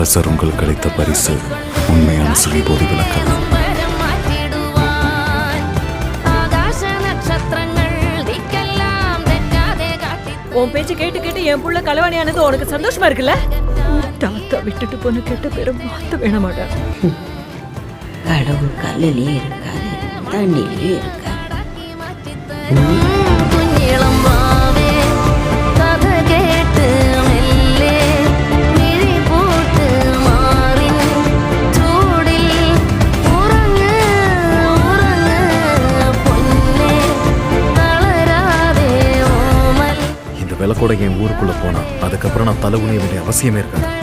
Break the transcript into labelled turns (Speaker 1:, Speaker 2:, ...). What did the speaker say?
Speaker 1: அரசர் உங்களுக்கு அளித்த பரிசு உண்மையான சுழிபோதி விளக்கலாம்.
Speaker 2: உன் பேச்சு கேட்டு கேட்டு என் புள்ள கலவாணியானது உனக்கு சந்தோஷமா இருக்குல்ல? தாத்தா விட்டுட்டு போன கெட்ட பேரை மாத்த வேண மாட்டார்.
Speaker 3: கடவுள் கல்லிலேயே இருக்காது, தண்ணிலேயே இருக்காது.
Speaker 1: இந்த விளக்கோட என் ஊருக்குள்ள போனா அதுக்கப்புறம் நான் தலை குனிய வேண்டிய அவசியமே இருக்காது.